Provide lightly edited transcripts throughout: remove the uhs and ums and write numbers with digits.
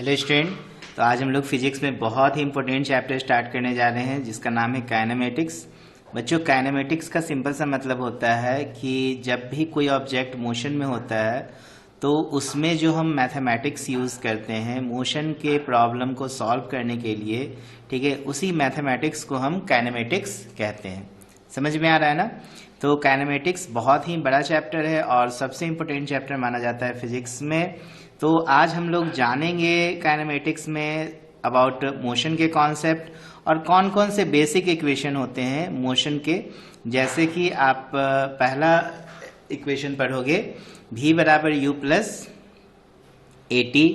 Hello student. तो आज हम लोग फिजिक्स में बहुत ही इंपॉर्टेंट चैप्टर स्टार्ट करने जा रहे हैं जिसका नाम है काइनेमेटिक्स। बच्चों, काइनेमेटिक्स का सिंपल सा मतलब होता है कि जब भी कोई ऑब्जेक्ट मोशन में होता है तो उसमें जो हम मैथमेटिक्स यूज़ करते हैं मोशन के प्रॉब्लम को सॉल्व करने के लिए, ठीक है, उसी मैथमेटिक्स को हम काइनेमेटिक्स कहते हैं। समझ में आ रहा है ना? तो काइनेमेटिक्स बहुत ही बड़ा चैप्टर है और सबसे इम्पोर्टेंट चैप्टर माना जाता है फिजिक्स में। तो आज हम लोग जानेंगे काइनेमेटिक्स में अबाउट मोशन के कॉन्सेप्ट और कौन कौन से बेसिक इक्वेशन होते हैं मोशन के। जैसे कि आप पहला इक्वेशन पढ़ोगे, v बराबर u plus A T,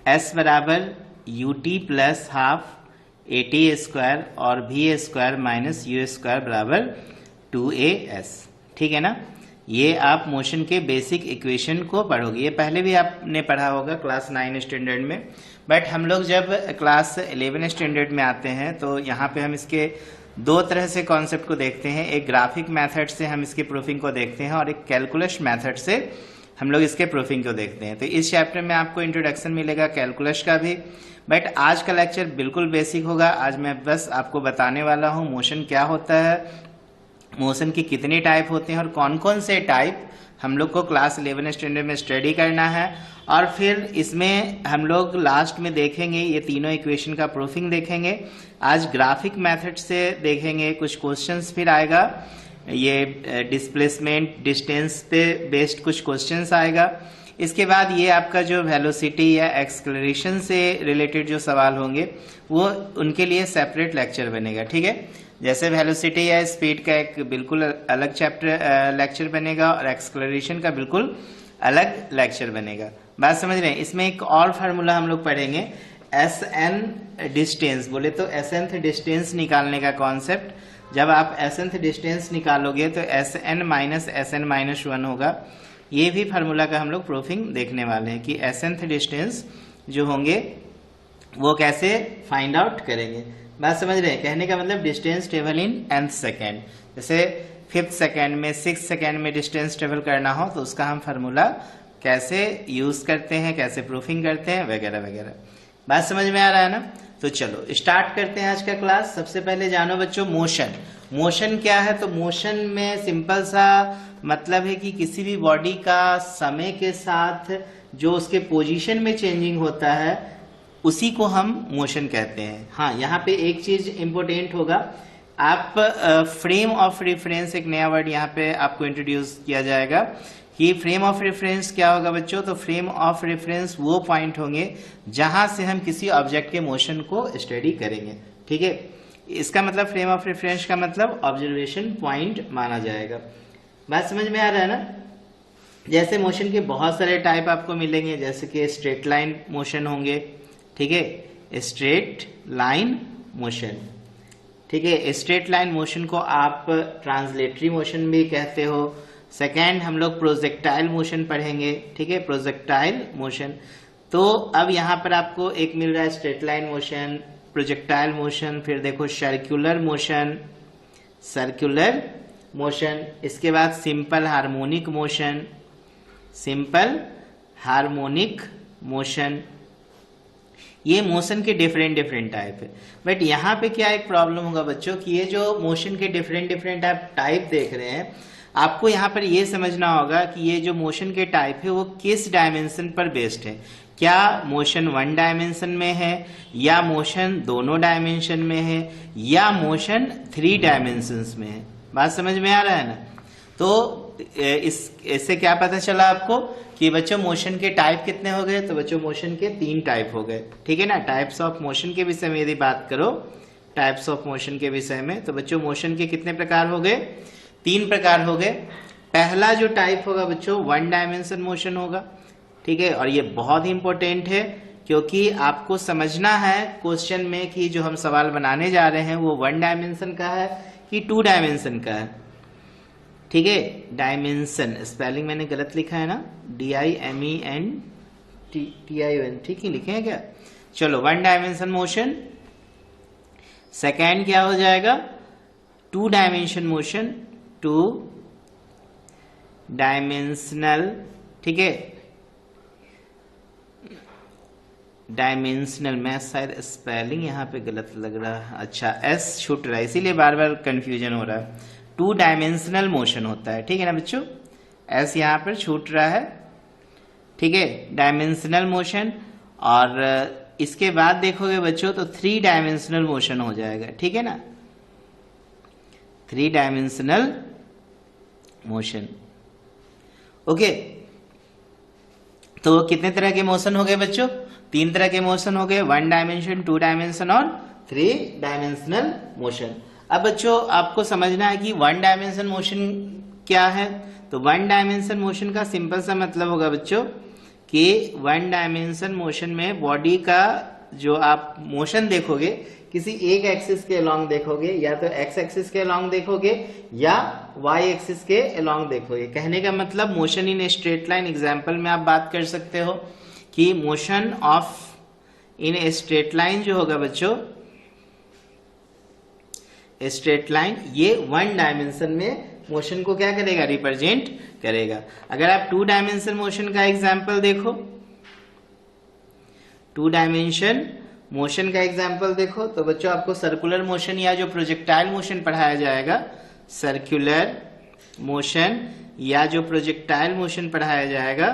S बराबर U T plus half A T square और V square minus U square बराबर 2as। ठीक है ना? ये आप मोशन के बेसिक इक्वेशन को पढ़ोगे। ये पहले भी आपने पढ़ा होगा क्लास 9 स्टैंडर्ड में, बट हम लोग जब क्लास 11 स्टैंडर्ड में आते हैं तो यहाँ पे हम इसके दो तरह से कॉन्सेप्ट को देखते हैं। एक ग्राफिक मेथड से हम इसके प्रूफिंग को देखते हैं और एक कैलकुलस मेथड से हम लोग इसके प्रूफिंग को देखते हैं। तो इस चैप्टर में आपको इंट्रोडक्शन मिलेगा कैलकुलस का भी, बट आज का लेक्चर बिल्कुल बेसिक होगा। आज मैं बस आपको बताने वाला हूँ मोशन क्या होता है, मोशन की कितने टाइप होते हैं और कौन कौन से टाइप हम लोग को क्लास 11 स्टैंडर्ड में स्टडी करना है। और फिर इसमें हम लोग लास्ट में देखेंगे ये तीनों इक्वेशन का प्रूफिंग देखेंगे। आज ग्राफिक मेथड से देखेंगे, कुछ क्वेश्चंस फिर आएगा, ये डिस्प्लेसमेंट डिस्टेंस पे बेस्ड कुछ क्वेश्चंस आएगा। इसके बाद ये आपका जो वेलोसिटी या एक्सलरेशन से रिलेटेड जो सवाल होंगे वो उनके लिए सेपरेट लेक्चर बनेगा। ठीक है? जैसे वेलोसिटी या स्पीड का एक बिल्कुल अलग लेक्चर बनेगा और एक्सलरेशन का बिल्कुल अलग लेक्चर बनेगा। बात समझ रहे हैं? इसमें एक और फार्मूला हम लोग पढ़ेंगे, एस एन डिस्टेंस। बोले तो एस एनथ डिस्टेंस निकालने का कॉन्सेप्ट। जब आप एस एनथ डिस्टेंस निकालोगे तो एस एन माइनस 1 होगा। ये भी फार्मूला का हम लोग प्रूफिंग देखने वाले हैं कि एस एनथ डिस्टेंस जो होंगे वो कैसे फाइंड आउट करेंगे। बात समझ रहे हैं? कहने का मतलब distance travel in nth second. जैसे 5th सेकेंड में 6th सेकेंड में डिस्टेंस ट्रेवल करना हो तो उसका हम फार्मूला कैसे यूज करते हैं, कैसे प्रूफिंग करते हैं, वगैरह वगैरह। बात समझ में आ रहा है ना? तो चलो स्टार्ट करते हैं आज का क्लास। सबसे पहले जानो बच्चों मोशन। मोशन क्या है? तो मोशन में सिंपल सा मतलब है कि किसी भी बॉडी का समय के साथ जो उसके पोजीशन में चेंजिंग होता है उसी को हम मोशन कहते हैं। हाँ, यहाँ पे एक चीज इंपॉर्टेंट होगा, आप फ्रेम ऑफ रेफरेंस, एक नया वर्ड यहाँ पे आपको इंट्रोड्यूस किया जाएगा कि फ्रेम ऑफ रेफरेंस क्या होगा बच्चों? तो फ्रेम ऑफ रेफरेंस वो पॉइंट होंगे जहां से हम किसी ऑब्जेक्ट के मोशन को स्टडी करेंगे। ठीक है? इसका मतलब फ्रेम ऑफ रेफरेंस का मतलब ऑब्जर्वेशन पॉइंट माना जाएगा। बात समझ में आ रहा है ना? जैसे मोशन के बहुत सारे टाइप आपको मिलेंगे, जैसे कि स्ट्रेट लाइन मोशन होंगे। ठीक है? Straight line motion. ठीक है? स्ट्रेट लाइन मोशन को आप ट्रांसलेटरी मोशन भी कहते हो। सेकेंड हम लोग प्रोजेक्टाइल मोशन पढ़ेंगे। ठीक है? Projectile motion. तो अब यहाँ पर आपको एक मिल रहा है straight line motion, projectile motion, फिर देखो सर्कुलर मोशन, सर्कुलर मोशन। इसके बाद simple harmonic motion, simple harmonic motion. ये मोशन के डिफरेंट टाइप है। बट यहाँ पे क्या एक प्रॉब्लम होगा बच्चों कि ये जो मोशन के डिफरेंट आप टाइप देख रहे हैं, आपको यहाँ पर ये समझना होगा कि ये जो मोशन के टाइप है वो किस डायमेंशन पर बेस्ड है। क्या मोशन 1 डायमेंशन में है, या मोशन दोनों डायमेंशन में है, या मोशन 3 डायमेंशंस में है। बात समझ में आ रहा है ना? तो इससे क्या पता चला आपको कि बच्चों मोशन के टाइप कितने हो गए? तो बच्चों मोशन के 3 टाइप हो गए। ठीक है ना? टाइप्स ऑफ मोशन के विषय में यदि बात करो, टाइप्स ऑफ मोशन के विषय में, तो बच्चों मोशन के कितने प्रकार हो गए? 3 प्रकार हो गए। पहला जो टाइप होगा बच्चों 1 डायमेंशन मोशन होगा। ठीक है? और ये बहुत ही इंपॉर्टेंट है क्योंकि आपको समझना है क्वेश्चन में कि जो हम सवाल बनाने जा रहे हैं वो 1 डायमेंशन का है कि 2 डायमेंशन का है। ठीक है? डायमेंशन स्पेलिंग मैंने गलत लिखा है ना, DIMEN TION, ठीक ही लिखे हैं क्या? चलो 1 डायमेंशन मोशन। सेकेंड क्या हो जाएगा? 2 डायमेंशन मोशन, 2 डायमेंशनल। ठीक है? डायमेंशनल, मैं शायद स्पेलिंग यहाँ पे गलत लग रहा है, अच्छा एस छूट रहा है इसीलिए बार बार कंफ्यूजन हो रहा है। 2 डायमेंशनल मोशन होता है, ठीक है ना बच्चों, एस यहाँ पर छूट रहा है, ठीक है, डायमेंशनल मोशन। और इसके बाद देखोगे बच्चों तो 3 डायमेंशनल मोशन हो जाएगा, ठीक है ना, 3 डायमेंशनल मोशन। ओके, तो कितने तरह के मोशन हो गए बच्चों? 3 तरह के मोशन हो गए, 1 डायमेंशन, 2 डायमेंशन और 3 डायमेंशनल मोशन। अब बच्चों आपको समझना है कि 1 डायमेंशन मोशन क्या है। तो 1 डायमेंशन मोशन का सिंपल सा मतलब होगा बच्चों कि 1 डायमेंशन मोशन में बॉडी का जो आप मोशन देखोगे किसी एक एक्सिस के अलोंग देखोगे, या तो एक्स एक्सिस के अलोंग देखोगे या वाई एक्सिस के अलोंग देखोगे। कहने का मतलब motion in straight line, example में आप बात कर सकते हो कि motion of in straight line जो होगा बच्चों, स्ट्रेट लाइन, ये 1 डायमेंशन में मोशन को क्या करेगा, रिप्रेजेंट करेगा। अगर आप 2 डायमेंशन मोशन का एग्जांपल देखो, 2 डायमेंशन मोशन का एग्जांपल देखो, तो बच्चों आपको सर्कुलर मोशन या जो प्रोजेक्टाइल मोशन पढ़ाया जाएगा, सर्कुलर मोशन या जो प्रोजेक्टाइल मोशन पढ़ाया जाएगा,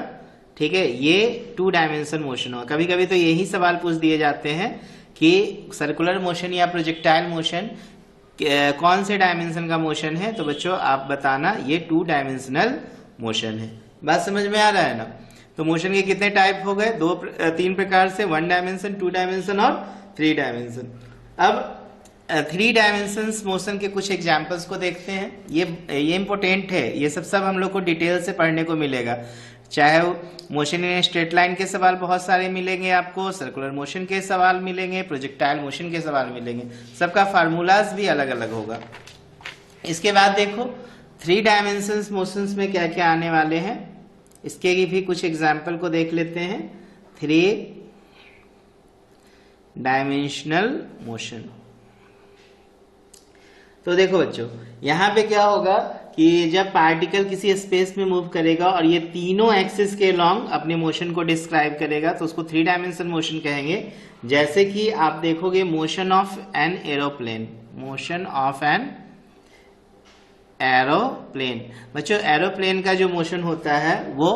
ठीक है, ये 2 डायमेंशन मोशन होगा। कभी कभी तो यही सवाल पूछ दिए जाते हैं कि सर्कुलर मोशन या प्रोजेक्टाइल मोशन कौन से डायमेंशन का मोशन है, तो बच्चों आप बताना ये 2 डायमेंशनल मोशन है। बात समझ में आ रहा है ना। तो मोशन के कितने टाइप हो गए, 3 प्रकार से, 1 डायमेंशन, 2 डायमेंशन और 3 डायमेंशन। अब 3 डायमेंशन मोशन के कुछ एग्जांपल्स को देखते हैं। ये इंपॉर्टेंट है, ये सब हम लोग को डिटेल से पढ़ने को मिलेगा। चाहे मोशन इन स्ट्रेट लाइन के सवाल बहुत सारे मिलेंगे आपको, सर्कुलर मोशन के सवाल मिलेंगे, प्रोजेक्टाइल मोशन के सवाल मिलेंगे, सबका फार्मूलाज भी अलग अलग होगा। इसके बाद देखो 3 डायमेंशन मोशंस में क्या क्या आने वाले हैं, इसके भी कुछ एग्जाम्पल को देख लेते हैं। 3 डायमेंशनल मोशन, तो देखो बच्चों यहां पे क्या होगा कि जब पार्टिकल किसी स्पेस में मूव करेगा और ये तीनों एक्सिस के लॉन्ग अपने मोशन को डिस्क्राइब करेगा, तो उसको 3 डायमेंशन मोशन कहेंगे। जैसे कि आप देखोगे motion of an aeroplane, motion of an aeroplane. बच्चों एरोप्लेन का जो मोशन होता है वो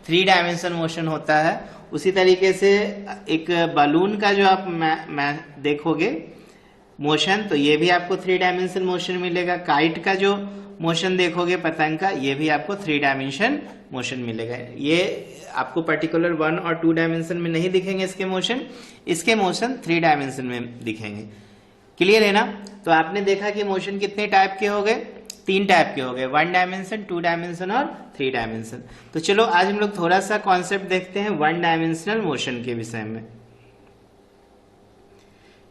3 डायमेंशन मोशन होता है। उसी तरीके से एक बलून का जो आप देखोगे मोशन, तो ये भी आपको 3 डायमेंशन मोशन मिलेगा। काइट का जो मोशन देखोगे पतंग का, ये भी आपको 3 डायमेंशन मोशन मिलेगा। ये आपको पर्टिकुलर 1 और 2 डायमेंशन में नहीं दिखेंगे इसके मोशन 3 डायमेंशन में दिखेंगे। क्लियर है ना। तो आपने देखा कि मोशन कितने टाइप के हो गए, 3 टाइप के हो गए, 1 डायमेंशन, 2 डायमेंशन और 3 डायमेंशन। तो चलो आज हम लोग थोड़ा सा कॉन्सेप्ट देखते हैं 1 डायमेंशनल मोशन के विषय में।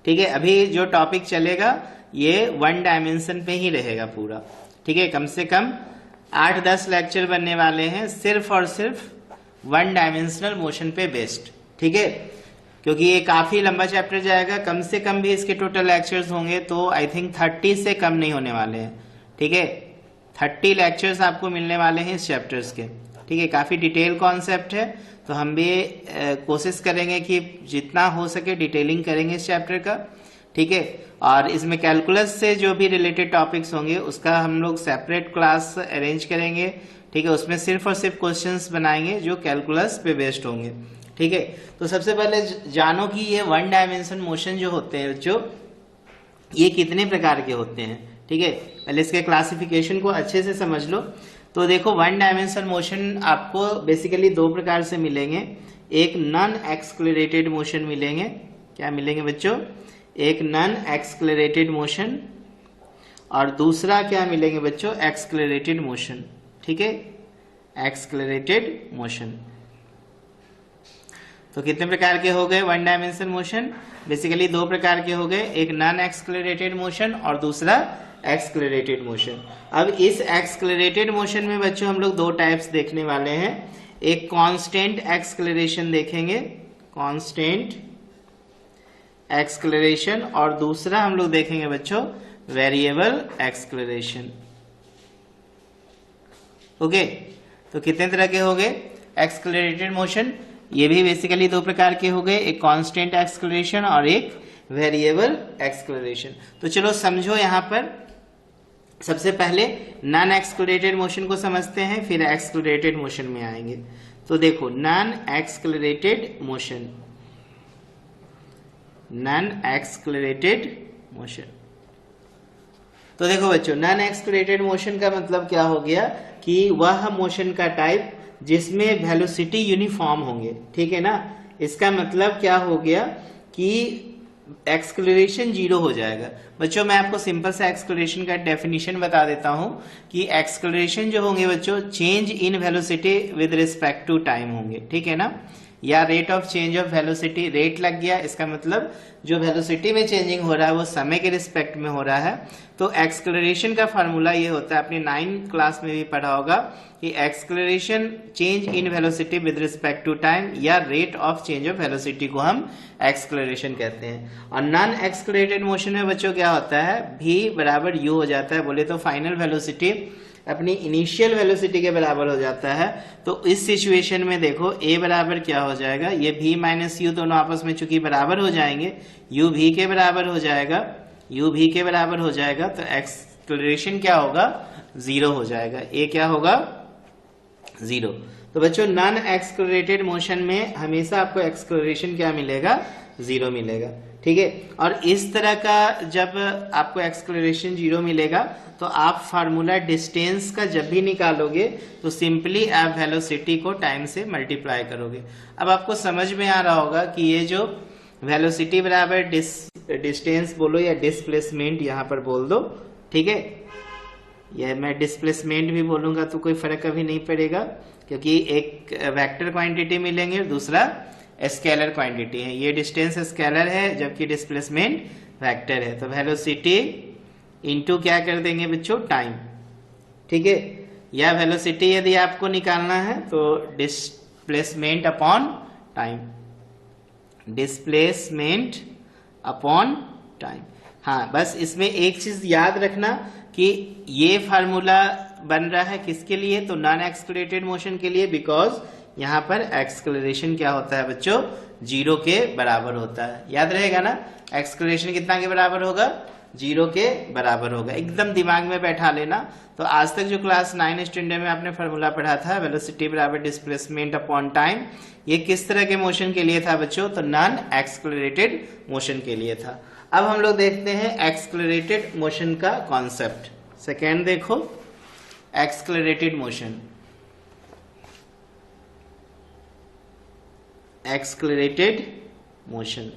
ठीक है, अभी जो टॉपिक चलेगा ये 1 डायमेंशन पे ही रहेगा पूरा। ठीक है, कम से कम 8-10 लेक्चर बनने वाले हैं सिर्फ और सिर्फ 1 डायमेंशनल मोशन पे बेस्ड। ठीक है, क्योंकि ये काफी लंबा चैप्टर जाएगा, कम से कम भी इसके टोटल लेक्चर्स होंगे तो आई थिंक 30 से कम नहीं होने वाले हैं। ठीक है, 30 लेक्चर्स आपको मिलने वाले हैं इस चैप्टर्स के। ठीक है, काफी डिटेल कॉन्सेप्ट है, तो हम भी कोशिश करेंगे कि जितना हो सके डिटेलिंग करेंगे इस चैप्टर का। ठीक है, और इसमें कैलकुलस से जो भी रिलेटेड टॉपिक्स होंगे उसका हम लोग सेपरेट क्लास अरेंज करेंगे। ठीक है, उसमें सिर्फ और सिर्फ क्वेश्चंस बनाएंगे जो कैलकुलस पे बेस्ड होंगे। ठीक है, तो सबसे पहले जानो कि ये 1 डायमेंशन मोशन जो होते हैं बच्चों, ये कितने प्रकार के होते हैं। ठीक है, पहले इसके क्लासिफिकेशन को अच्छे से समझ लो। तो देखो 1 डायमेंशन मोशन आपको बेसिकली 2 प्रकार से मिलेंगे। एक नॉन एक्सक्लरेटेड मोशन मिलेंगे। क्या मिलेंगे बच्चों? एक नॉन एक्सक्लरेटेड मोशन, और दूसरा क्या मिलेंगे बच्चों? एक्सक्लरेटेड मोशन। ठीक है, एक्सक्लरेटेड मोशन। तो कितने प्रकार के हो गए 1 डायमेंशन मोशन? बेसिकली 2 प्रकार के हो गए, एक नॉन एक्सक्लरेटेड मोशन और दूसरा एक्सक्लरेटेड मोशन। अब इस एक्सक्लरेटेड मोशन में बच्चों हम लोग 2 टाइप्स देखने वाले हैं। एक कांस्टेंट एक्सक्लरेशन देखेंगे, कांस्टेंट एक्सक्लरेशन, और दूसरा हम लोग देखेंगे बच्चों वेरिएबल एक्सक्लरेशन। ओके, तो कितने तरह के हो गए एक्सक्लरेटेड मोशन? ये भी बेसिकली दो प्रकार के हो गए, एक कांस्टेंट एक्सेलरेशन और एक वेरिएबल एक्सेलरेशन। तो चलो समझो यहाँ पर सबसे पहले नॉन एक्सेलरेटेड मोशन को समझते हैं, फिर एक्सेलरेटेड मोशन में आएंगे। तो देखो non accelerated motion, non accelerated motion. तो देखो बच्चों नॉन एक्सेलरेटेड मोशन का मतलब क्या हो गया कि वह मोशन का टाइप जिसमें वेलोसिटी यूनिफॉर्म होंगे, ठीक है ना। इसका मतलब क्या हो गया कि एक्सेलरेशन जीरो हो जाएगा। बच्चों मैं आपको सिंपल सा एक्सेलरेशन का डेफिनेशन बता देता हूं कि एक्सेलरेशन जो होंगे बच्चों change in velocity with respect to time होंगे, ठीक है ना। या rate of change of velocity, rate लग गया, इसका मतलब जो वेलोसिटी में चेंजिंग हो रहा है वो समय के रिस्पेक्ट में हो रहा है। तो एक्सेलरेशन का फार्मूला ये होता है, आपने 9th क्लास में भी पढ़ा होगा कि acceleration change in velocity with respect to time या rate of change of velocity को हम एक्सेलरेशन कहते हैं। और नॉन एक्सेलरेटेड मोशन में बच्चों क्या होता है, v बराबर u हो जाता है। बोले तो फाइनल वेलोसिटी अपनी इनिशियल वेलोसिटी के बराबर हो जाता है। तो इस सिचुएशन में देखो a बराबर क्या हो जाएगा, ये v माइनस यू दोनों आपस में चूंकि बराबर हो जाएंगे, u v के बराबर हो जाएगा, u v के बराबर हो जाएगा, तो एक्सेलरेशन क्या होगा, जीरो हो जाएगा, a क्या होगा, जीरो। तो बच्चों नॉन एक्सेलरेटेड मोशन में हमेशा आपको एक्सेलरेशन क्या मिलेगा, जीरो मिलेगा, ठीक है। और इस तरह का जब आपको एक्सेलरेशन जीरो मिलेगा तो आप फार्मूला डिस्टेंस का जब भी निकालोगे तो सिंपली आप वेलोसिटी को टाइम से मल्टीप्लाई करोगे। अब आपको समझ में आ रहा होगा कि ये जो वेलोसिटी बराबर डिस्टेंस बोलो या डिस्प्लेसमेंट यहाँ पर बोल दो, ठीक है। यह मैं डिस्प्लेसमेंट भी बोलूंगा तो कोई फर्क कभी नहीं पड़ेगा, क्योंकि एक वेक्टर क्वांटिटी मिलेंगे और दूसरा स्केलर क्वांटिटी है। ये डिस्टेंस स्केलर है जबकि डिस्प्लेसमेंट वेक्टर है। तो वेलोसिटी इनटू क्या कर देंगे बच्चों, टाइम, ठीक है। या वेलोसिटी यदि आपको निकालना है तो displacement upon time, displacement upon time. हाँ बस इसमें एक चीज याद रखना कि ये फार्मूला बन रहा है किसके लिए, तो नॉन एक्सेलरेटेड मोशन के लिए, बिकॉज यहाँ पर एक्सेलरेशन क्या होता है बच्चों, जीरो के बराबर होता है। याद रहेगा ना, एक्सेलरेशन कितना के बराबर होगा, जीरो के बराबर होगा, एकदम दिमाग में बैठा लेना। तो आज तक जो क्लास 9 स्टैंडर्ड में आपने फार्मूला पढ़ा था वेलोसिटी बराबर डिस्प्लेसमेंट अपॉन टाइम, ये किस तरह के मोशन के लिए था बच्चों, तो नॉन एक्सेलरेटेड मोशन के लिए था। अब हम लोग देखते हैं एक्सेलरेटेड मोशन का कॉन्सेप्ट। सेकेंड देखो एक्सेलरेटेड मोशन, एक्सेलरेटेड मोशन।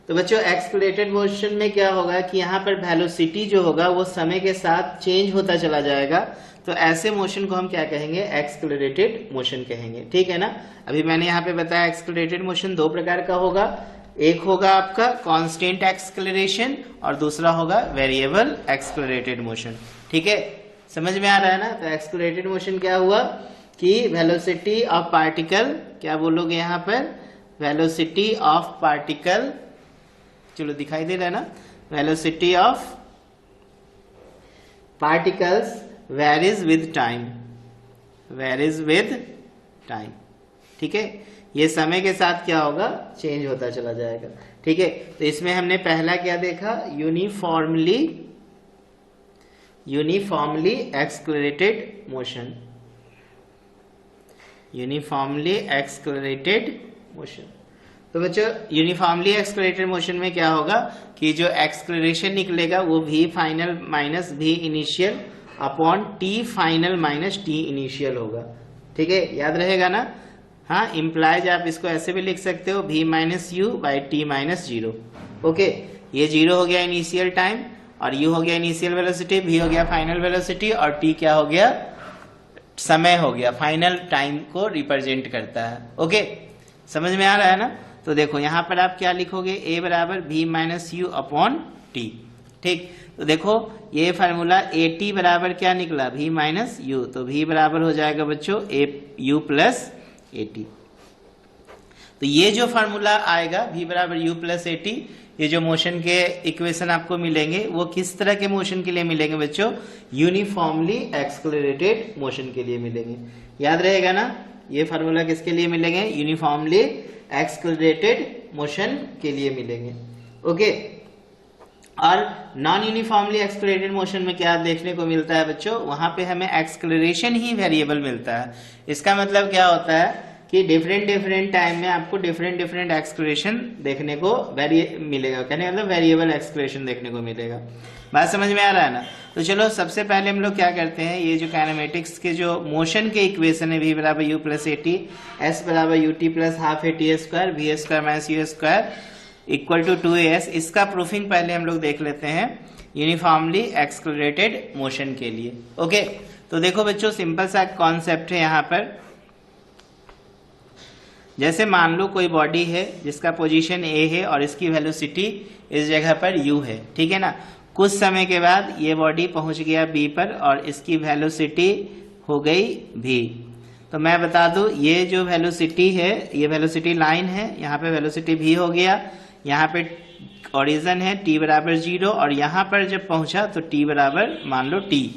तो बच्चों एक्सेलरेटेड मोशन में क्या होगा कि यहाँ पर वेलोसिटी जो होगा वो समय के साथ चेंज होता चला जाएगा। तो ऐसे मोशन को हम क्या कहेंगे, एक्सेलरेटेड मोशन कहेंगे, ठीक है ना। अभी मैंने यहाँ पे बताया एक्सेलरेटेड मोशन दो प्रकार का होगा, एक होगा आपका कांस्टेंट एक्सेलरेशन और दूसरा होगा वेरिएबल एक्सेलरेटेड मोशन, ठीक है। समझ में आ रहा है ना। तो एक्सेलरेटेड मोशन क्या हुआ कि वेलोसिटी ऑफ पार्टिकल, क्या बोलोगे यहाँ पर, वेलोसिटी ऑफ पार्टिकल, चलो दिखाई दे रहा है ना, velocity of particles varies with time, varies with time, ठीक है। ये समय के साथ क्या होगा, चेंज होता चला जाएगा, ठीक है। तो इसमें हमने पहला क्या देखा, uniformly, uniformly accelerated motion, uniformly accelerated motion. तो बच्चों यूनिफॉर्मली एक्सेलरेटेड मोशन में क्या होगा कि जो एक्सेलरेशन निकलेगा वो v final minus v initial upon t final minus t initial होगा, ठीक है। याद रहेगा ना। हाँ इम्प्लाइज आप इसको ऐसे भी लिख सकते हो, v minus you by T minus zero, okay. ये जीरो हो गया इनिशियल टाइम और u हो गया इनिशियल वेलोसिटी, v हो गया फाइनल वेलोसिटी और t क्या हो गया, समय हो गया, फाइनल टाइम को रिप्रेजेंट करता है, ओके। समझ में आ रहा है ना। तो देखो यहाँ पर आप क्या लिखोगे, a बराबर v minus you upon T, ठीक। तो देखो ये फार्मूला ए टी बराबर क्या निकला, v माइनस यू, तो v बराबर हो जाएगा बच्चों ए यू प्लस ए टी। तो ये जो फार्मूला आएगा v बराबर यू प्लस ए टी, ये जो मोशन के इक्वेशन आपको मिलेंगे वो किस तरह के मोशन के लिए मिलेंगे बच्चों, यूनिफॉर्मली एक्सेलरेटेड मोशन के लिए मिलेंगे। याद रहेगा ना, ये फार्मूला किसके लिए मिलेंगे, यूनिफॉर्मली एक्सेलरेटेड मोशन के लिए मिलेंगे। ओके, और नॉन यूनिफॉर्मली एक्सेलरेटेड मोशन में क्या देखने को मिलता है बच्चों, वहां पे हमें एक्सेलरेशन ही वेरिएबल मिलता है। इसका मतलब क्या होता है कि डिफरेंट टाइम में आपको डिफरेंट एक्सेलरेशन देखने को मिलेगा, कहने मतलब वेरिएबल एक्सेलरेशन देखने को मिलेगा। बात समझ में आ रहा है ना। तो चलो सबसे पहले हम लोग क्या करते हैं, ये जो काइनेमेटिक्स के जो मोशन के इक्वेशन है, v बराबर u plus A T, s बराबर ut plus half A T square, V square minus U square equal to 2as, इसका प्रूफिंग पहले हम लोग देख लेते हैं यूनिफॉर्मली एक्सेलरेटेड मोशन के लिए। ओके, तो देखो बच्चों सिंपल सा कॉन्सेप्ट है यहाँ पर। जैसे मान लो कोई बॉडी है जिसका पोजीशन a है और इसकी वेलोसिटी इस जगह पर u है, ठीक है ना। कुछ समय के बाद ये बॉडी पहुंच गया b पर और इसकी वेलोसिटी हो गई v। तो मैं बता दूं ये जो वेलोसिटी है, ये वेलोसिटी लाइन है, यहाँ पे वेलोसिटी v हो गया, यहाँ पे ओरिजिन है t बराबर 0 और यहाँ पर जब पहुंचा तो t बराबर मान लो t,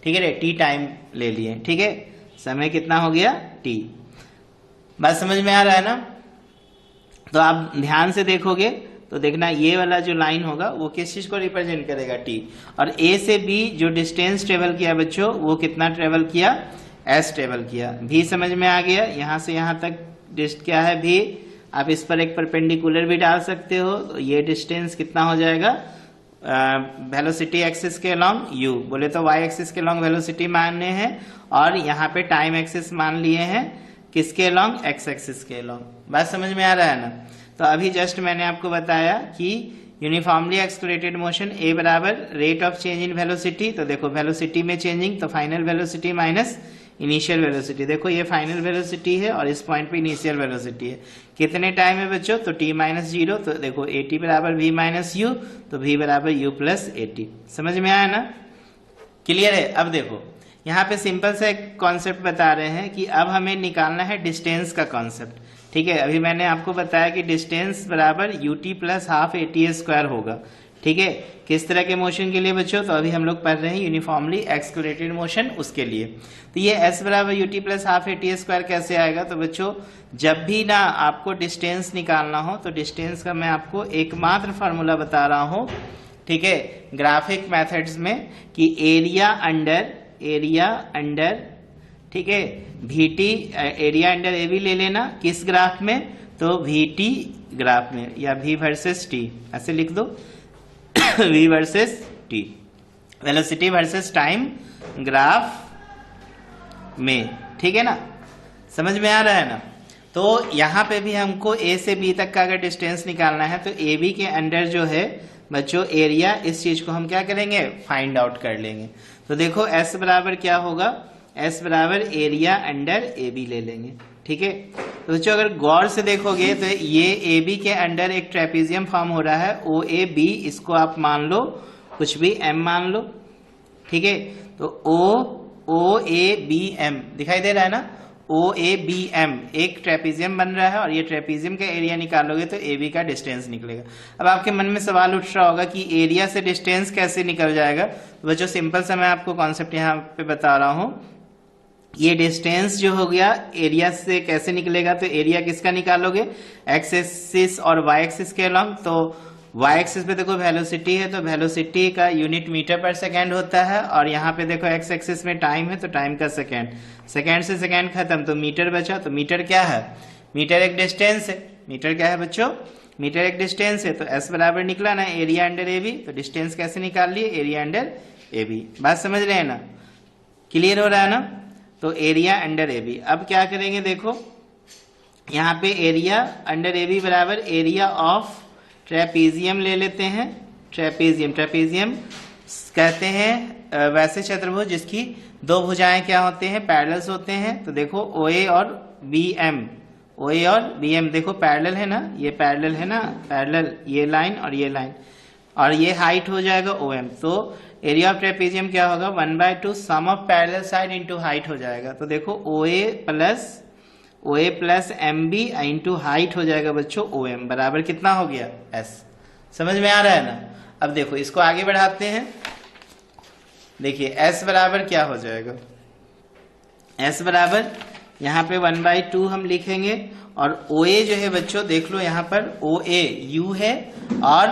ठीक है, t टाइम ले लिए, ठीक है, समय कितना हो गया t। बात समझ में आ रहा है ना। तो आप ध्यान से देखोगे तो देखना ये वाला जो लाइन होगा वो किस चीज को रिप्रेजेंट करेगा, t, और a से b जो डिस्टेंस ट्रेवल किया बच्चों वो कितना ट्रेवल किया, s ट्रेवल किया। v समझ में आ गया, यहाँ से यहाँ तक क्या है v, आप इस पर एक परपेंडिकुलर भी डाल सकते हो, तो ये डिस्टेंस कितना हो जाएगा, वेलोसिटी एक्सिस के अलोंग u, बोले तो y एक्सिस के अलोंग वेलोसिटी मानने हैं और यहाँ पे टाइम एक्सिस मान लिए हैं किसके अलोंग, x एक्सिस के अलोंग। बात समझ में आ रहा है ना। तो अभी जस्ट मैंने आपको बताया कि यूनिफॉर्मली एक्सेलरेटेड मोशन a बराबर rate of change in velocity, तो देखो वेलोसिटी में चेंजिंग तो final velocity minus initial velocity, देखो ये फाइनल वेलोसिटी है और इस पॉइंट पे इनिशियल वेलोसिटी है, कितने टाइम है बच्चों, तो t माइनस 0, तो देखो at बराबर v माइनस u, तो v बराबर u प्लस at। समझ में आया ना, क्लियर है। अब देखो यहाँ पे सिंपल सा एक कॉन्सेप्ट बता रहे हैं कि अब हमें निकालना है डिस्टेंस का कॉन्सेप्ट, ठीक है। अभी मैंने आपको बताया कि डिस्टेंस बराबर ut plus half A T square होगा, ठीक है, किस तरह के मोशन के लिए बच्चों, तो अभी हम लोग पढ़ रहे हैं यूनिफॉर्मली एक्सेलरेटेड मोशन, उसके लिए। तो ये s बराबर ut plus half A T square कैसे आएगा, तो बच्चों जब भी ना आपको डिस्टेंस निकालना हो तो डिस्टेंस का मैं आपको एकमात्र फार्मूला बता रहा हूँ, ठीक है, ग्राफिक मेथड्स में, कि एरिया अंडर ठीक है VT, area under A B ले लेना, किस ग्राफ में, तो VT ग्राफ में, या V वर्सेस T ऐसे लिख दो V versus T, velocity versus time graph में, ठीक है ना, समझ में आ रहा है ना। तो यहाँ पे भी हमको A से B तक का अगर डिस्टेंस निकालना है तो AB के अंडर जो है बच्चों एरिया, इस चीज को हम क्या करेंगे, फाइंड आउट कर लेंगे। तो देखो S बराबर क्या होगा, S बराबर एरिया अंडर ए बी ले लेंगे, ठीक है। तो बच्चों अगर गौर से देखोगे तो ये ए बी के अंडर एक ट्रेपीजियम फॉर्म हो रहा है, ओ ए बी, इसको आप मान लो कुछ भी m मान लो, ठीक है। तो ओ ए बी एम दिखाई दे रहा है ना, ओ ए बी एम एक ट्रेपीजियम बन रहा है और ये ट्रेपीजियम का एरिया निकालोगे तो ए बी का डिस्टेंस निकलेगा। अब आपके मन में सवाल उठ रहा होगा कि एरिया से डिस्टेंस कैसे निकल जाएगा। तो बच्चों सिंपल सा मैं आपको कॉन्सेप्ट यहाँ पे बता रहा हूँ, ये डिस्टेंस जो हो गया एरिया से कैसे निकलेगा, तो एरिया किसका निकालोगे, एक्स एक्सिस और वाई एक्सिस के अलोंग। तो वाई एक्सिस पे देखो वेलोसिटी है तो वेलोसिटी का यूनिट मीटर पर सेकेंड होता है, और यहाँ पे देखो एक्स एक्सिस में टाइम है तो टाइम का सेकेंड, सेकेंड से सेकेंड खत्म तो मीटर बचा। तो मीटर क्या है, मीटर एक डिस्टेंस है, मीटर क्या है बच्चों, मीटर एक डिस्टेंस है। तो एस बराबर निकला ना एरिया अंडर ए बी, तो डिस्टेंस कैसे निकाल लिए, एरिया अंडर ए बी। बात समझ रहे हैं ना, क्लियर हो रहा है ना। तो एरिया अंडर ए बी, अब क्या करेंगे देखो यहाँ पे एरिया अंडर ए बी बराबर एरिया ऑफ ट्रेपीजियम ले लेते हैं। ट्रेपीजियम, ट्रेपीजियम कहते हैं वैसे चतुर्भुज जिसकी दो भुजाएं क्या होते हैं, पैरेलल्स होते हैं। तो देखो ओ ए और बी एम, ओ ए और बी एम देखो पैरेलल है ना, ये पैरेलल है ना, पैरेलल ये लाइन और ये लाइन, और ये हाइट हो जाएगा ओ एम। तो एरिया ऑफ ट्रेपीजियम क्या होगा, 1/2 sum of parallel side into height हो जाएगा। तो देखो O A plus M B into height हो जाएगा बच्चों ओ एम, बराबर कितना हो गया एस। समझ में आ रहा है ना। अब देखो इसको आगे बढ़ाते हैं, देखिए एस बराबर क्या हो जाएगा, S बराबर यहाँ पे 1/2 हम लिखेंगे, और OA जो है बच्चों देख लो यहाँ पर OA U है और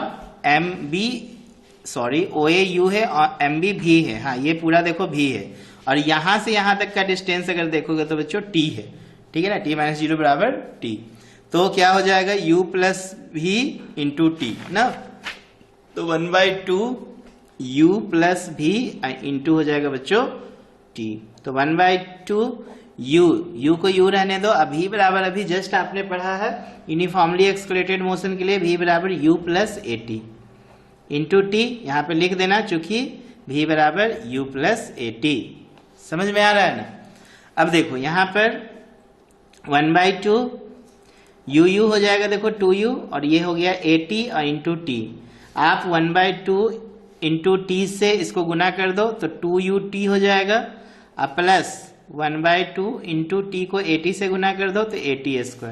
OA U है और MB भी है। हाँ ये पूरा देखो भी है, और यहाँ से यहाँ तक का डिस्टेंस अगर देखोगे तो बच्चों T है, ठीक है ना, T - 0 बराबर T। तो क्या हो जाएगा U plus V into T ना, तो 1/2 U प्लस V इंटू हो जाएगा बच्चों T। तो 1/2 U को U रहने दो, अभी बराबर अभी जस्ट आपने पढ़ा है यूनिफॉर्मली एक्सक्लेटेड मोशन के लिए V बराबर U plus AT into T, यहाँ पे लिख देना चूंकि V बराबर U प्लस AT। समझ में आ रहा है ना। अब देखो यहाँ पर 1/2 U हो जाएगा देखो 2U, और ये हो गया AT और इंटू T। आप 1/2 इंटू T से इसको गुना कर दो तो 2UT हो जाएगा, अब प्लस 1/2 इंटू T को AT से गुना कर दो तो AT²।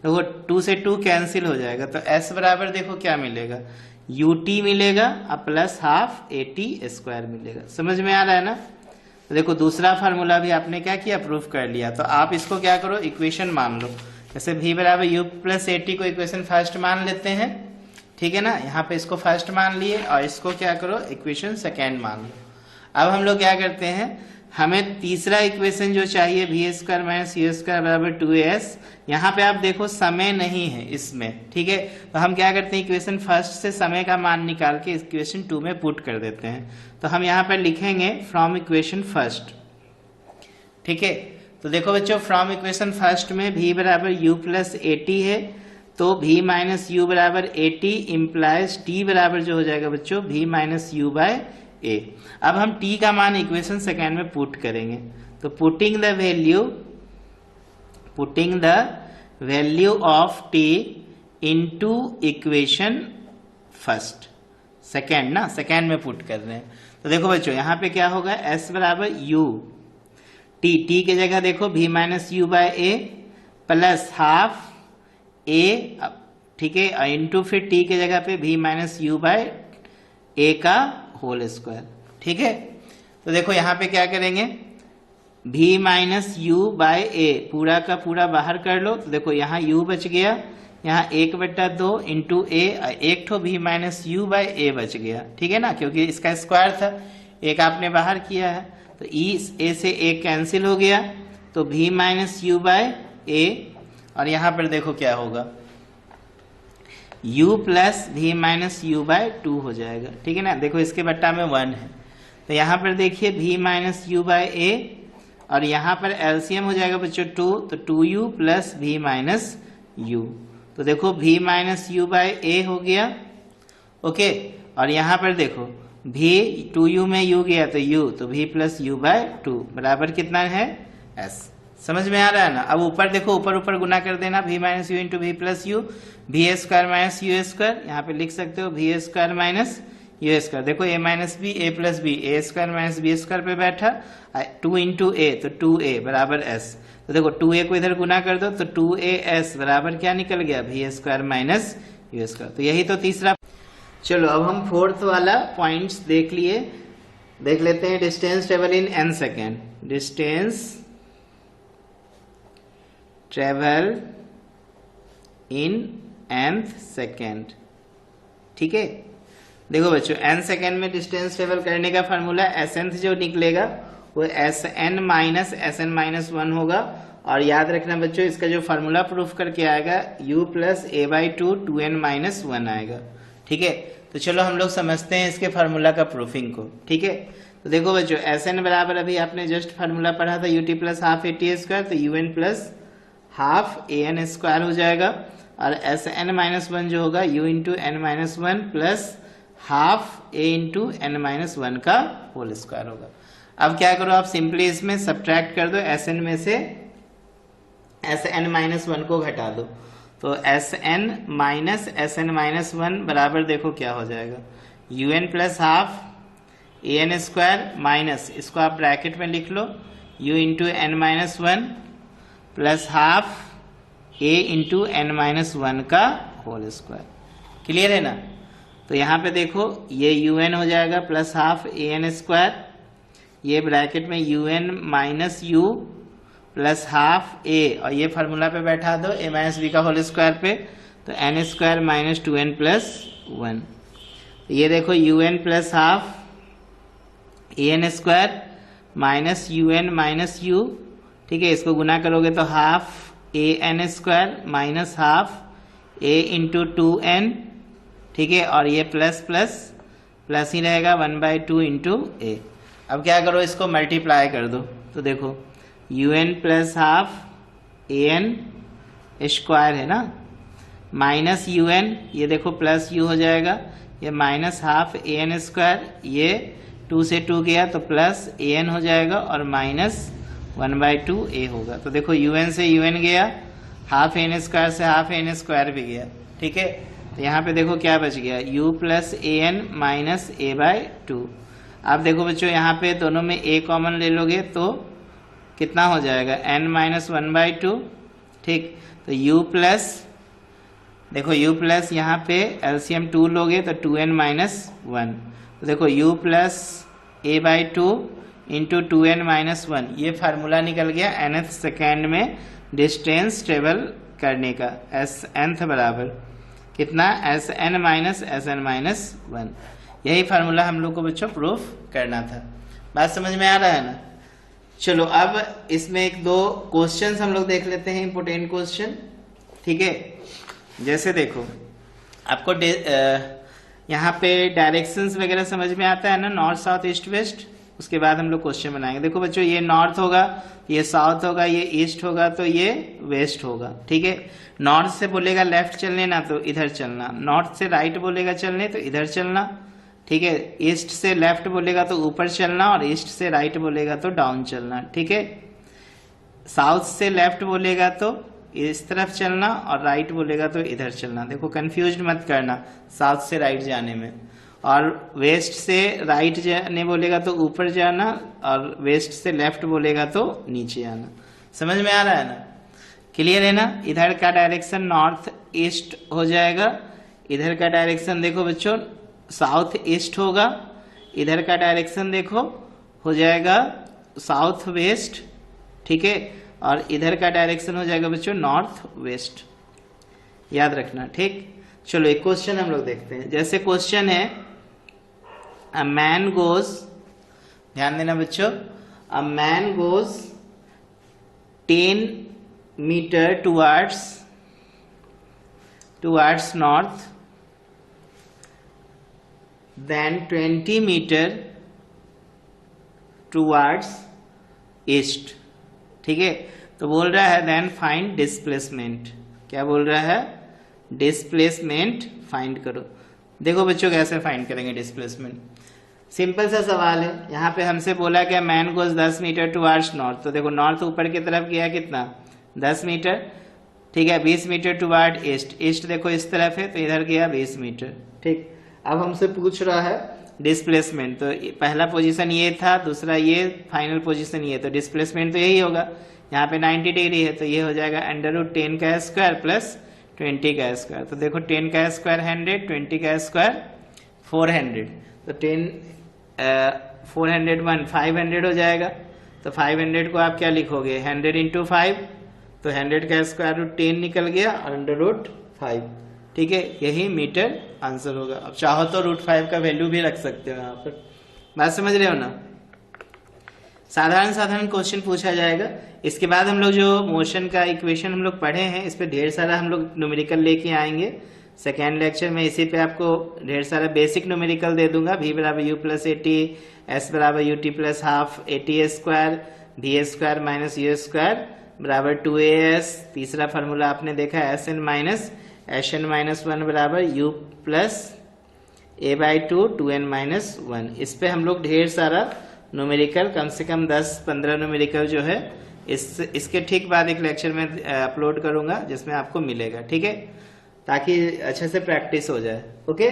देखो 2 से 2 कैंसिल हो जाएगा, तो S बराबर देखो क्या मिलेगा UT मिलेगा, अब प्लस हाफ AT² मिलेगा। समझ में आ रहा है ना। तो देखो दूसरा फार्मूला भी आपने क्या किया, प्रूफ कर लिया। तो आप इसको क्या करो, इक्वेशन मान लो। जैसे V बराबर U प्लस AT को इक्वेशन फर्स्ट मान लेते हैं, ठीक है ना, यहाँ पे इसको फर्स्ट मान लिए और इसको क्या करो इक्वेशन सेकेंड मान लो। अब हम लोग क्या करते हैं, हमें तीसरा इक्वेशन जो चाहिए V² माइनस U² बराबर 2AS। यहाँ पे आप देखो समय नहीं है इसमें, ठीक है, तो हम क्या करते हैं इक्वेशन फर्स्ट से समय का मान निकाल के इक्वेशन 2 में पुट कर देते हैं। तो हम यहाँ पर लिखेंगे फ्रॉम इक्वेशन फर्स्ट, ठीक है। तो देखो बच्चों फ्रॉम इक्वेशन फर्स्ट में V बराबर U प्लस AT है, तो V माइनस U बराबर AT इम्प्लाइज T बराबर जो हो जाएगा बच्चों V minus U by A। अब हम T का मान इक्वेशन सेकेंड में पुट करेंगे, तो putting the value of T into equation first, second ना, सेकेंड में पुट कर रहे हैं। तो देखो बच्चों यहाँ पे क्या होगा, S बराबर U, T की जगह देखो V minus U by A plus half A, ठीक है, इंटू फिर T के जगह पे V minus U by A का होल स्क्वायर, ठीक है। तो देखो यहाँ पे क्या करेंगे, V minus U by A पूरा का पूरा बाहर कर लो, तो देखो यहाँ U बच गया, यहाँ 1/2 इंटू A, एक ठो V minus U by A बच गया, ठीक है ना, क्योंकि इसका स्क्वायर था, एक आपने बाहर किया है, तो A से A कैंसिल हो गया, तो V minus U by A, और यहाँ पर देखो क्या होगा U plus V minus U by 2 हो जाएगा, ठीक है ना। देखो इसके बट्टा में 1 है, तो यहाँ पर देखिए V minus U by A, और यहाँ पर एलसीएम हो जाएगा बच्चों 2, तो 2U plus V minus U। तो देखो V minus U by A हो गया, ओके, और यहाँ पर देखो V 2U में U गया तो U, तो V प्लस U बाय 2 बराबर कितना है S। समझ में आ रहा है ना। अब ऊपर देखो, ऊपर गुना कर देना, V minus U into V plus U, V² minus U², यहाँ पे लिख सकते हो V² माइनस U²। देखो A minus B A plus B, A² minus B² पे बैठा, 2 इंटू A तो 2A बराबर S। तो देखो 2A को इधर गुना कर दो तो 2AS बराबर क्या निकल गया, V² माइनस U²। तो यही तो तीसरा। चलो अब हम फोर्थ वाला पॉइंट्स देख लेते हैं। Distance travel in n second, distance travel in nth second, ठीक है। देखो बच्चों n सेकेंड में डिस्टेंस ट्रेवल करने का फार्मूला Sn जो निकलेगा वो Sn माइनस Sn माइनस 1 होगा, और याद रखना बच्चों इसका जो फार्मूला प्रूफ करके आएगा U plus A/2 2n minus 1 आएगा, ठीक है। तो चलो हम लोग समझते हैं इसके फार्मूला का प्रूफिंग को, ठीक है। तो देखो बच्चों Sn बराबर अभी आपने जस्ट फार्मूला पढ़ा था UT प्लस हाफ AT², तो UN प्लस हाफ AN² हो जाएगा, और Sn माइनस 1 जो होगा U into n minus 1 plus half A into n minus 1 का होल स्क्वायर होगा। अब क्या करो, आप सिंपली इसमें सब्ट्रैक्ट कर दो, Sn में से Sn माइनस 1 को घटा दो, तो Sn माइनस Sn माइनस 1 बराबर देखो क्या हो जाएगा, UN plus half AN² minus, इसको आप ब्रैकेट में लिख लो, U into n minus 1 plus half A into n minus 1 का होल स्क्वायर। क्लियर है ना। तो यहाँ पे देखो ये UN हो जाएगा प्लस हाफ AN², ये ब्रैकेट में UN minus U plus half A, और ये फार्मूला पे बैठा दो ए माइनस बी का होल स्क्वायर पे, तो N square minus 2n plus 1। ये देखो U N plus half A N square minus U N minus U, ठीक है, इसको गुना करोगे तो half A N square minus half A into 2n, ठीक है, और ये प्लस प्लस प्लस ही रहेगा 1/2 इंटू ए। अब क्या करो, इसको मल्टीप्लाई कर दो, तो देखो U N plus half A N square है ना, माइनस यू एन, ये देखो प्लस यू हो जाएगा, ये minus half A N square, ये 2 से 2 गया तो प्लस ए एन हो जाएगा, और माइनस 1/2 ए होगा। तो देखो यू एन से यू एन गया, हाफ एन स्क्वायर से हाफ एन स्क्वायर भी गया, ठीक है। तो यहाँ पे देखो क्या बच गया, u plus A N minus a/2। आप देखो बच्चों यहाँ पे दोनों में a कॉमन ले लोगे तो कितना हो जाएगा, n माइनस 1/2, ठीक। तो u प्लस, देखो u प्लस यहाँ पे एलसीएम 2 लोगे तो 2n माइनस 1, तो देखो u plus a/2 into 2n minus 1, ये फार्मूला निकल गया nth सेकेंड में डिस्टेंस ट्रेवल करने का, एस nth बराबर कितना, S N minus S N minus 1। यही फार्मूला हम लोग को बच्चों प्रूफ करना था। बात समझ में आ रहा है ना। चलो अब इसमें एक दो क्वेश्चंस हम लोग देख लेते हैं, इंपोर्टेंट क्वेश्चन, ठीक है। जैसे देखो आपको यहाँ पे डायरेक्शंस वगैरह समझ में आता है ना, नॉर्थ साउथ ईस्ट वेस्ट। उसके बाद हम लोग क्वेश्चन बनाएंगे। देखो बच्चों ये नॉर्थ होगा, ये साउथ होगा, ये ईस्ट होगा तो ये वेस्ट होगा, ठीक है। नॉर्थ से बोलेगा लेफ्ट चलने ना तो इधर चलना, नॉर्थ से राइट बोलेगा चलने तो इधर चलना, ठीक है। ईस्ट से लेफ्ट बोलेगा तो ऊपर चलना, और ईस्ट से राइट बोलेगा तो डाउन चलना, ठीक है। साउथ से लेफ्ट बोलेगा तो इस तरफ चलना, और राइट बोलेगा तो इधर चलना। देखो कंफ्यूज मत करना साउथ से राइट जाने में। और वेस्ट से राइट जाने बोलेगा तो ऊपर जाना, और वेस्ट से लेफ्ट बोलेगा तो नीचे आना। समझ में आ रहा है ना, क्लियर है ना। इधर का डायरेक्शन नॉर्थ ईस्ट हो जाएगा, इधर का डायरेक्शन देखो बच्चों साउथ ईस्ट होगा, इधर का डायरेक्शन देखो हो जाएगा साउथ वेस्ट, ठीक है, और इधर का डायरेक्शन हो जाएगा बच्चों नॉर्थ वेस्ट, याद रखना, ठीक। चलो एक क्वेश्चन हम लोग देखते हैं। जैसे क्वेश्चन है अ मैन गोज, ध्यान देना बच्चों, a man goes 10 metre towards north, then 20 metre towards east, ठीक है। तो बोल रहा है देन फाइंड डिस्प्लेसमेंट। क्या बोल रहा है, डिस्प्लेसमेंट फाइंड करो। देखो बच्चों कैसे फाइंड करेंगे डिस्प्लेसमेंट, सिंपल सा सवाल है। यहाँ पे हमसे बोला क्या, man goes 10 metre towards north, तो देखो नॉर्थ ऊपर की तरफ गया कितना 10 मीटर, ठीक है। 20 मीटर टुवर्ड ईस्ट, ईस्ट देखो इस तरफ है तो इधर गया 20 मीटर, ठीक। अब हमसे पूछ रहा है डिस्प्लेसमेंट, तो पहला पोजीशन ये था, दूसरा ये, फाइनल पोजीशन ये, तो डिस्प्लेसमेंट तो यही होगा। यहाँ पे 90 डिग्री है तो ये हो जाएगा √10 का स्क्वायर प्लस 20 का स्क्वायर। तो देखो 10 का स्क्वायर 100, 20 का स्क्वायर 400, तो 401 500 हो जाएगा। तो 500 को आप क्या लिखोगे, 100 इंटू 5, तो 100 का स्क्वायर रूट 10 निकल गया और √5, ठीक है। यही मीटर आंसर होगा। अब चाहो तो √5 का वैल्यू भी रख सकते हो यहाँ पर। बात समझ रहे हो ना। साधारण क्वेश्चन पूछा जाएगा। इसके बाद हम लोग जो मोशन का इक्वेशन हम लोग पढ़े हैं, इस पे ढेर सारा हम लोग न्यूमेरिकल लेके आएंगे सेकेंड लेक्चर में। इसी पे आपको ढेर सारा बेसिक न्यूमेरिकल दे दूंगा। v बराबर u plus A T, s बराबर U T plus half A T square, V square minus U square बराबर 2as। तीसरा फार्मूला आपने देखा sn माइनस एन माइनस 1 बराबर u plus a/2 2n minus 1। इस पे हम लोग ढेर सारा न्यूमेरिकल, कम से कम 10-15 न्यूमेरिकल जो है इसके ठीक बाद एक लेक्चर में अपलोड करूंगा जिसमें आपको मिलेगा, ठीक है, ताकि अच्छे से प्रैक्टिस हो जाए। ओके,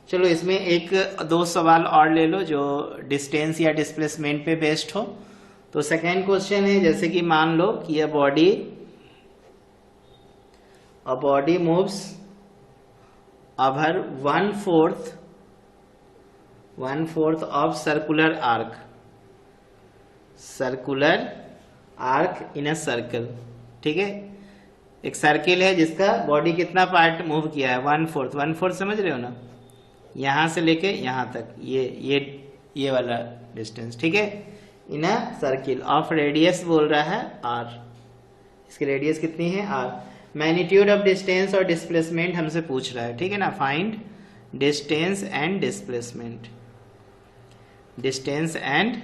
चलो इसमें एक दो सवाल और ले लो जो डिस्टेंस या डिस्प्लेसमेंट पे बेस्ड हो। तो सेकेंड क्वेश्चन है, जैसे कि मान लो कि a body moves over 1/4 of circular arc arc in a circle, ठीक है। एक सर्किल है जिसका बॉडी कितना पार्ट मूव किया है, 1/4, 1/4 समझ रहे हो ना, यहां से लेके यहां तक, ये वाला डिस्टेंस, ठीक है। इन अ सर्किल ऑफ रेडियस बोल रहा है r, इसकी रेडियस कितनी है r। मैग्नीट्यूड ऑफ डिस्टेंस और डिस्प्लेसमेंट हमसे पूछ रहा है, ठीक है ना। Find distance and displacement, distance and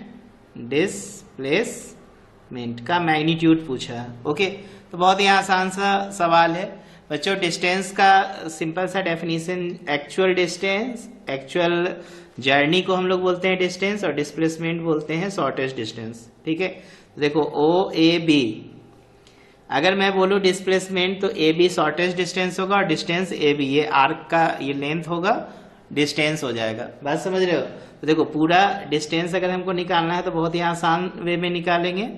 displacement का मैग्नीट्यूड पूछा है, ओके। तो बहुत ही आसान सा सवाल है बच्चों। डिस्टेंस का सिंपल सा definition, actual distance, actual journey को हम लोग बोलते हैं डिस्टेंस, और डिस्प्लेसमेंट बोलते हैं शॉर्टेस्ट डिस्टेंस, ठीक है। देखो ओ ए बी, अगर मैं बोलूं डिस्प्लेसमेंट तो ए बी शॉर्टेस्ट डिस्टेंस होगा और डिस्टेंस ए बी ये आर्क का ये लेंथ होगा, डिस्टेंस हो जाएगा। बात समझ रहे हो। तो देखो पूरा डिस्टेंस अगर हमको निकालना है तो बहुत ही आसान वे में निकालेंगे।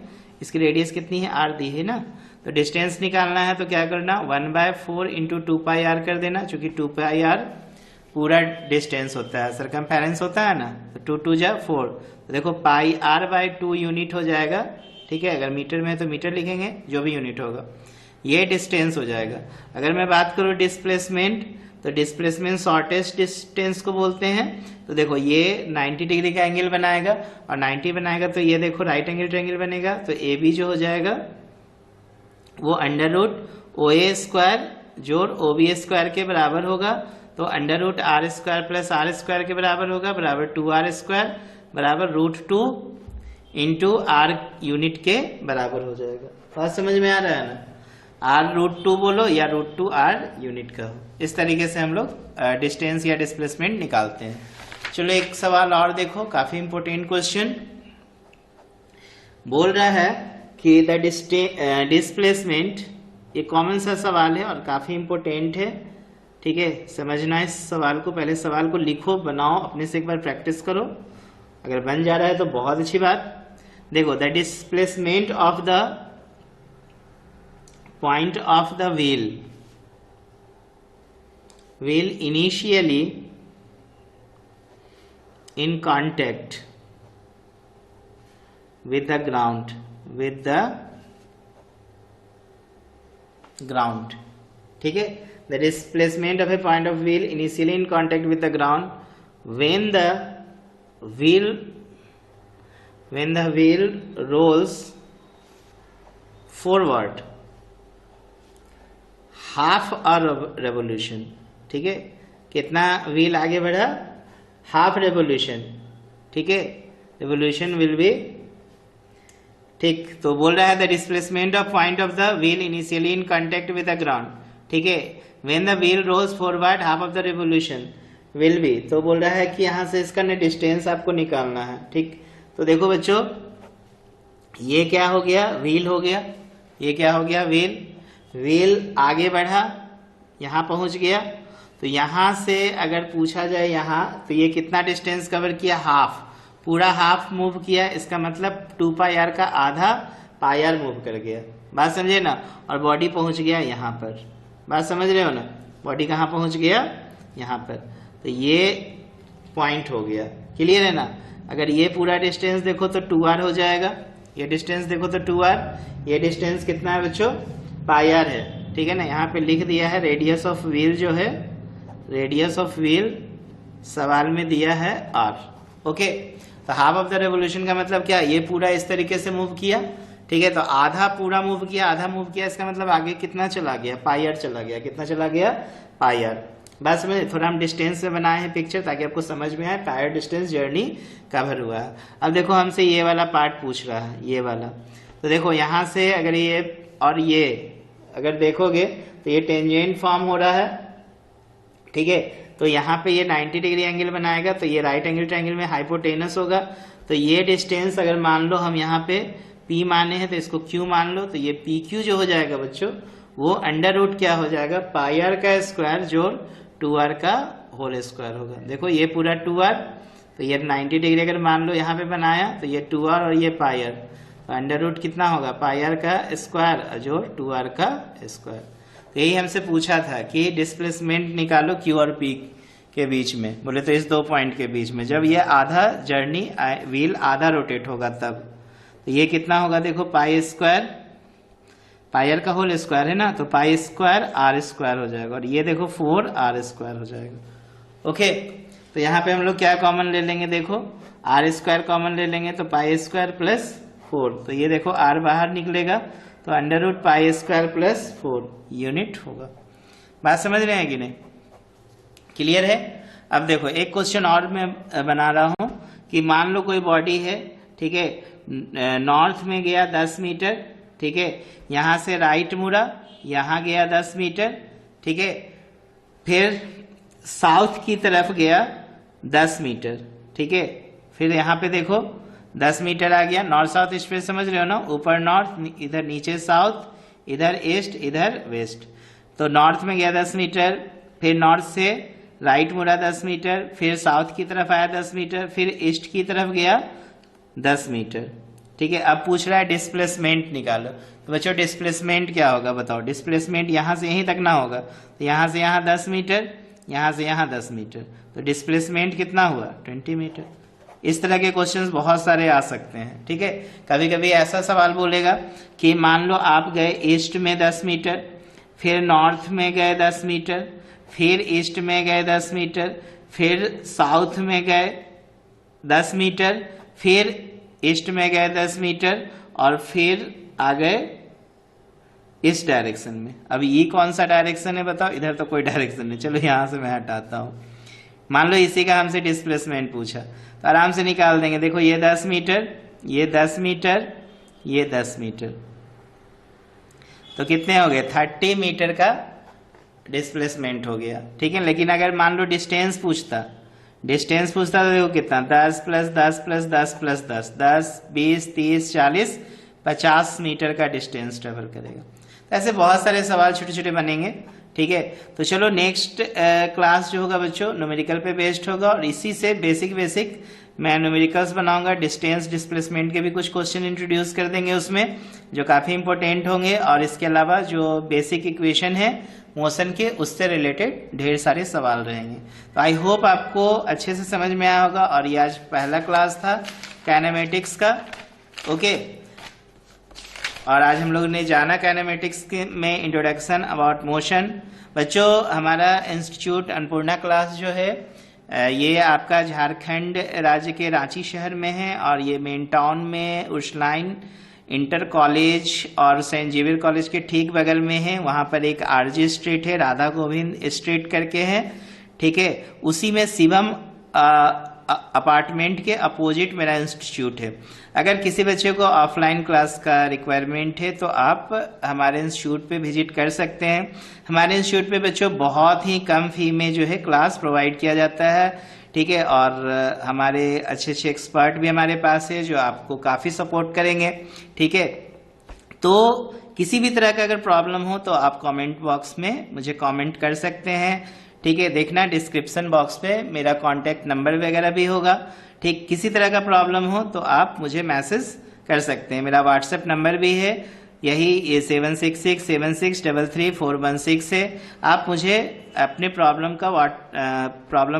इसकी रेडियस कितनी है, आर दी है ना। तो डिस्टेंस निकालना है तो क्या करना, 1/4 इंटू 2πr कर देना, चूंकि 2πr पूरा डिस्टेंस होता है, सरकमफेरेंस होता है ना। तो 2 2 जा 4, तो देखो πr/2 यूनिट हो जाएगा, ठीक है। अगर मीटर में है तो मीटर लिखेंगे, जो भी यूनिट होगा, ये डिस्टेंस हो जाएगा। अगर मैं बात करूं डिस्प्लेसमेंट, तो डिस्प्लेसमेंट शॉर्टेस्ट डिस्टेंस को बोलते हैं। तो देखो ये 90 डिग्री का एंगल बनाएगा, और 90 बनाएगा तो ये देखो राइट एंगल ट्रायंगल बनेगा। तो ए बी जो हो जाएगा वो √OA² जोड़ OB² के बराबर होगा। तो √R² प्लस R² के बराबर होगा, बराबर 2R² बराबर √2 इंटू R यूनिट के बराबर हो जाएगा। बात समझ में आ रहा है ना। R√2 बोलो या √2 R यूनिट का हो। इस तरीके से हम लोग डिस्टेंस या डिस्प्लेसमेंट निकालते हैं। चलो एक सवाल और देखो, काफी इंपोर्टेंट क्वेश्चन बोल रहा है कि द डिस्प्लेसमेंट, ये कॉमन सा सवाल है और काफी इंपोर्टेंट है, ठीक है। समझना इस सवाल को, पहले सवाल को लिखो, बनाओ, अपने से एक बार प्रैक्टिस करो। अगर बन जा रहा है तो बहुत अच्छी बात। देखो the displacement of the point of the wheel initially in contact with the ground, ठीक है। the displacement of a point of wheel initially in contact with the ground when the wheel rolls forward half a revolution, ठीक है। कितना wheel आगे बढ़ा, half revolution, ठीक है। Revolution will B, ठीक। तो बोल रहा है the displacement of point of the wheel initially in contact with the ground, ठीक है, when the wheel rolls forward half of the revolution will be. तो बोल रहा है कि यहां से इसका डिस्टेंस आपको निकालना है, ठीक। तो देखो बच्चों, ये क्या हो गया, व्हील हो गया, ये क्या हो गया, व्हील आगे बढ़ा, यहां पहुंच गया। तो यहां से अगर पूछा जाए यहां, तो ये कितना डिस्टेंस कवर किया, हाफ, पूरा हाफ मूव किया। इसका मतलब 2πr का आधा πr मूव कर गया। बात समझे ना। और बॉडी पहुंच गया यहां पर, बात समझ रहे हो ना। बॉडी कहां पहुंच गया, यहां पर। तो ये पॉइंट हो गया, क्लियर है ना। अगर ये पूरा डिस्टेंस देखो तो 2r हो जाएगा, ये डिस्टेंस देखो तो 2r, ये डिस्टेंस कितना है बच्चों, πr है, ठीक है ना। यहाँ पे लिख दिया है रेडियस ऑफ व्हील जो है, रेडियस ऑफ व्हील सवाल में दिया है r, ओके। तो हाफ ऑफ द रेवोल्यूशन का मतलब क्या, ये पूरा इस तरीके से मूव किया, ठीक है। तो आधा पूरा मूव किया, आधा मूव किया, इसका मतलब आगे कितना चला गया, πr चला गया। कितना चला गया, πr। बस समझे। थोड़ा हम डिस्टेंस से बनाए हैं पिक्चर ताकि आपको समझ में आए πr डिस्टेंस जर्नी कवर हुआ है। अब देखो हमसे ये वाला पार्ट पूछ रहा है, ये वाला। तो देखो यहाँ से अगर ये और ये अगर देखोगे तो ये टेंजेंट फॉर्म हो रहा है, ठीक है। तो यहाँ पे ये 90 डिग्री एंगल बनाएगा, तो ये राइट एंगल ट्रायंगल में हाइपोटेनस होगा। तो ये डिस्टेंस अगर मान लो हम यहाँ पे P माने हैं तो इसको Q मान लो। तो ये PQ जो हो जाएगा बच्चों, वो अंडर रूट क्या हो जाएगा, πr का स्क्वायर जोड़ 2r का होल स्क्वायर होगा। देखो ये पूरा 2r, तो ये 90 डिग्री अगर मान लो यहाँ पे बनाया, तो ये 2r और ये πr, तो अंडर रूट कितना होगा, πr का स्क्वायर जोड़ 2r का स्क्वायर। तो यही हमसे पूछा था कि डिस्प्लेसमेंट निकालो Q और P के बीच में, बोले तो इस दो पॉइंट के बीच में, जब ये आधा जर्नी व्हील आधा रोटेट होगा तब। तो ये कितना होगा देखो, पाई स्क्वायर, पाई आर का होल स्क्वायर है ना, तो पाई स्क्वायर आर स्क्वायर हो जाएगा, और ये देखो 4 आर स्क्वायर हो जाएगा। ओके, तो यहाँ पे हम लोग क्या कॉमन ले लेंगे, देखो आर स्क्वायर कॉमन ले लेंगे, तो पाई स्क्वायर प्लस 4, तो ये देखो आर बाहर निकलेगा, तो under root pi square plus 4 unit होगा। बात समझ रहे हैं कि नहीं, क्लियर है। अब देखो एक क्वेश्चन और मैं बना रहा हूं कि मान लो कोई बॉडी है, ठीक है, नॉर्थ में गया 10 मीटर, ठीक है, यहां से राइट मुड़ा, यहां गया 10 मीटर, ठीक है, फिर साउथ की तरफ गया 10 मीटर, ठीक है, फिर यहां पे देखो 10 मीटर आ गया, नॉर्थ साउथ स्पेस समझ रहे हो ना, ऊपर नॉर्थ, इधर नीचे साउथ, इधर ईस्ट, इधर वेस्ट, तो नॉर्थ में गया 10 मीटर, फिर नॉर्थ से राइट मुड़ा 10 मीटर, फिर साउथ की तरफ आया 10 मीटर, फिर ईस्ट की तरफ गया 10 मीटर, ठीक है। अब पूछ रहा है डिस्प्लेसमेंट निकालो, तो बच्चों डिस्प्लेसमेंट क्या होगा बताओ, डिस्प्लेसमेंट यहां से यहीं तक ना होगा, तो यहां से यहां 10 मीटर, यहां से यहां 10 मीटर, तो डिस्प्लेसमेंट कितना हुआ 20 मीटर। इस तरह के क्वेश्चंस बहुत सारे आ सकते हैं, ठीक है। कभी कभी ऐसा सवाल बोलेगा कि मान लो आप गए ईस्ट में 10 मीटर, फिर नॉर्थ में गए 10 मीटर, फिर ईस्ट में गए 10 मीटर, फिर साउथ में गए 10 मीटर, फिर ईस्ट में गए 10 मीटर, और फिर आ गए इस डायरेक्शन में। अब ये कौन सा डायरेक्शन है बताओ, इधर तो कोई डायरेक्शन नहीं, चलो यहां से मैं हटाता हूं। मान लो इसी का हमसे डिस्प्लेसमेंट पूछा, तो आराम से निकाल देंगे, देखो ये 10 मीटर, ये 10 मीटर, ये 10 मीटर, तो कितने हो गए 30 मीटर का डिस्प्लेसमेंट हो गया, ठीक है। लेकिन अगर मान लो डिस्टेंस पूछता तो देखो कितना 10 प्लस 10 प्लस 10 प्लस 10, 10 20 30 40 50 मीटर का डिस्टेंस ट्रेवल करेगा। तो ऐसे बहुत सारे सवाल छोटे छोटे बनेंगे, ठीक है। तो चलो नेक्स्ट क्लास जो होगा बच्चों न्यूमेरिकल पे बेस्ड होगा, और इसी से बेसिक मैं न्यूमेरिकल्स बनाऊंगा, डिस्टेंस डिस्प्लेसमेंट के भी कुछ क्वेश्चन इंट्रोड्यूस कर देंगे उसमें, जो काफी इंपॉर्टेंट होंगे, और इसके अलावा जो बेसिक इक्वेशन है मोशन के उससे रिलेटेड ढेर सारे सवाल रहेंगे। तो आई होप आपको अच्छे से समझ में आया होगा, और ये आज पहला क्लास था काइनेमेटिक्स का, ओके। और आज हम लोग ने जाना काइनेमेटिक्स में इंट्रोडक्शन अबाउट मोशन। बच्चों हमारा इंस्टीट्यूट अन्नपूर्णा क्लास जो है ये आपका झारखंड राज्य के रांची शहर में है, और ये मेन टाउन में उर्सुलाइन इंटर कॉलेज और सेंट जेवियर कॉलेज के ठीक बगल में है। वहां पर एक आरजी स्ट्रीट है, राधा गोविंद स्ट्रीट करके है, ठीक है, उसी में शिवम अपार्टमेंट के अपोजिट मेरा इंस्टीट्यूट है। अगर किसी बच्चे को ऑफलाइन क्लास का रिक्वायरमेंट है तो आप हमारे इंस्टीट्यूट पे विजिट कर सकते हैं। हमारे इंस्टीट्यूट पे बच्चों बहुत ही कम फी में जो है क्लास प्रोवाइड किया जाता है, ठीक है, और हमारे अच्छे अच्छे एक्सपर्ट भी हमारे पास है जो आपको काफी सपोर्ट करेंगे, ठीक है। तो किसी भी तरह का अगर प्रॉब्लम हो तो आप कमेंट बॉक्स में मुझे कमेंट कर सकते हैं, ठीक है। देखना डिस्क्रिप्शन बॉक्स पे मेरा कांटेक्ट नंबर वगैरह भी होगा, ठीक। किसी तरह का प्रॉब्लम हो तो आप मुझे मैसेज कर सकते हैं। मेरा व्हाट्सएप नंबर भी है यही, ये 766676333416 है। आप मुझे अपने प्रॉब्लम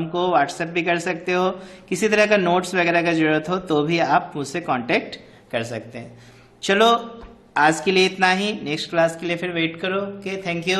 को व्हाट्सएप भी कर सकते हो। किसी तरह का नोट्स वगैरह का जरूरत हो तो भी आप मुझसे कांटेक्ट कर सकते हैं। चलो आज के लिए इतना ही, नेक्स्ट क्लास के लिए फिर वेट करो। Okay, thank you.